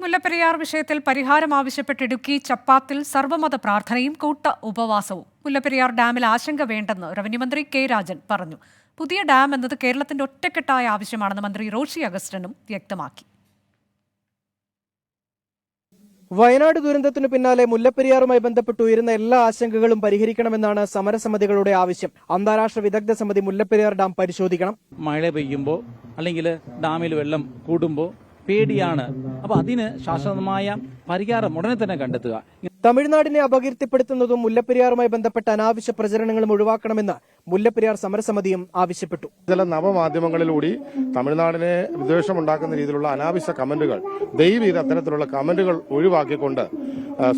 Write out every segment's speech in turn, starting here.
മുല്ലപ്പെരിയാർ വിഷയത്തിൽ പരിഹാരം ആവശ്യപ്പെട്ട് ഇടുക്കി ചപ്പാത്തിൽ സർവ്വമത പ്രാർത്ഥനയും കൂട്ട ഉപവാസവും. മുല്ലപ്പെരിയാർ ഡാമിൽ ആശങ്ക വേണ്ടെന്ന് റവന്യൂ മന്ത്രി കെ രാജൻ പറഞ്ഞു. പുതിയ ഡാം എന്നത് കേരളത്തിന്റെ ഒറ്റക്കെട്ടായ ആവശ്യമാണെന്ന് മന്ത്രി റോഷി അഗസ്റ്റിനും വ്യക്തമാക്കി. വയനാട് ദുരന്തത്തിനു പിന്നാലെ മുല്ലപ്പെരിയാറുമായി ബന്ധപ്പെട്ട് ഉയരുന്ന എല്ലാ ആശങ്കകളും പരിഹരിക്കണമെന്നാണ് സമരസമിതികളുടെ ആവശ്യം. അന്താരാഷ്ട്ര വിദഗ്ധ സമിതി മുല്ലപ്പെരിയാർ ഡാം പരിശോധിക്കണം. മഴ പെയ്യുമ്പോൾ അല്ലെങ്കിൽ ഡാമിൽ വെള്ളം കൂടുമ്പോൾ പേടിയാണ്. അപ്പൊ അതിന് ശാശ്വതമായ പരിഹാരം ഉടനെ തന്നെ കണ്ടെത്തുക. തമിഴ്നാടിനെ അപകീർത്തിപ്പെടുത്തുന്നതും മുല്ലപ്പെരിയാറുമായി ബന്ധപ്പെട്ട അനാവശ്യ പ്രചരണങ്ങളും ഒഴിവാക്കണമെന്ന് മുല്ലപ്പെരിയാർ സമരസമിതിയും ആവശ്യപ്പെട്ടു. ചില നവമാധ്യമങ്ങളിലൂടെ തമിഴ്നാടിനെ വിദ്വേഷമുണ്ടാക്കുന്ന രീതിയിലുള്ള അനാവശ്യ കമന്റുകൾ ദയവ് അത്തരത്തിലുള്ള കമന്റുകൾ ഒഴിവാക്കിക്കൊണ്ട്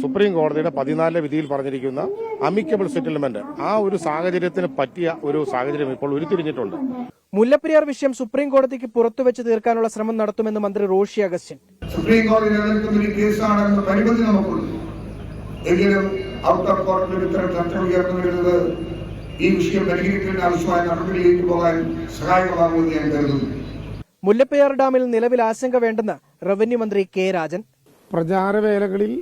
സുപ്രീം കോടതിയുടെ 14 വിധിയിൽ പറഞ്ഞിരിക്കുന്ന അമിക്കബിൾ സെറ്റിൽമെന്റ് ആ ഒരു സാഹചര്യത്തിന് പറ്റിയ ഒരു സാഹചര്യം ഇപ്പോൾ ഉരുത്തിരിഞ്ഞിട്ടുണ്ട്. മുല്ലപ്പെരിയാർ വിഷയം സുപ്രീം കോടതിക്ക് പുറത്തുവെച്ച് തീർക്കാനുള്ള ശ്രമം നടത്തുമെന്ന് മന്ത്രി റോഷി അഗസ്റ്റിൻ. സുപ്രീം കോടതി നിലനിൽക്കുന്ന ഒരു കേസാണെന്ന പരിമിതി നമുക്കുണ്ട്. എങ്കിലും ഔട്ട് ഓഫ് കോർട്ടിൽ ഇത്തരം ചർച്ചകൾ ഉയർന്നു വരുന്നത് ഈ വിഷയം പരിഹരിക്കേണ്ട ആവശ്യമായ നടപടിയിലേക്ക് പോകാൻ സഹായകമാകുമെന്ന് ഞാൻ കരുതുന്നു. മുല്ലപ്പെരിയാർ ഡാമിൽ നിലവിൽ ആശങ്ക വേണ്ടെന്ന് റവന്യൂ മന്ത്രി കെ രാജൻ. പ്രചാരവേലകളിൽ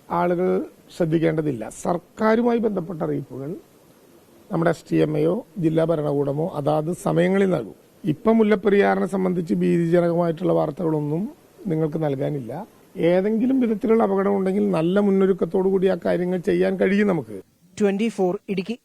ആളുകൾ ശ്രദ്ധിക്കേണ്ടതില്ല. സർക്കാരുമായി ബന്ധപ്പെട്ട അറിയിപ്പുകൾ നമ്മുടെ STMയോ ജില്ലാ ഭരണകൂടമോ അതാത് സമയങ്ങളിൽ നൽകും. ഇപ്പം മുല്ലപ്പെരിയാറിനെ സംബന്ധിച്ച് ഭീതിജനകമായിട്ടുള്ള വാർത്തകളൊന്നും നിങ്ങൾക്ക് നൽകാനില്ല. ഏതെങ്കിലും വിധത്തിലുള്ള അപകടം ഉണ്ടെങ്കിൽ നല്ല മുന്നൊരുക്കത്തോടു കൂടി ആ കാര്യങ്ങൾ ചെയ്യാൻ കഴിയും നമുക്ക്. 24 ഇടുക്കി.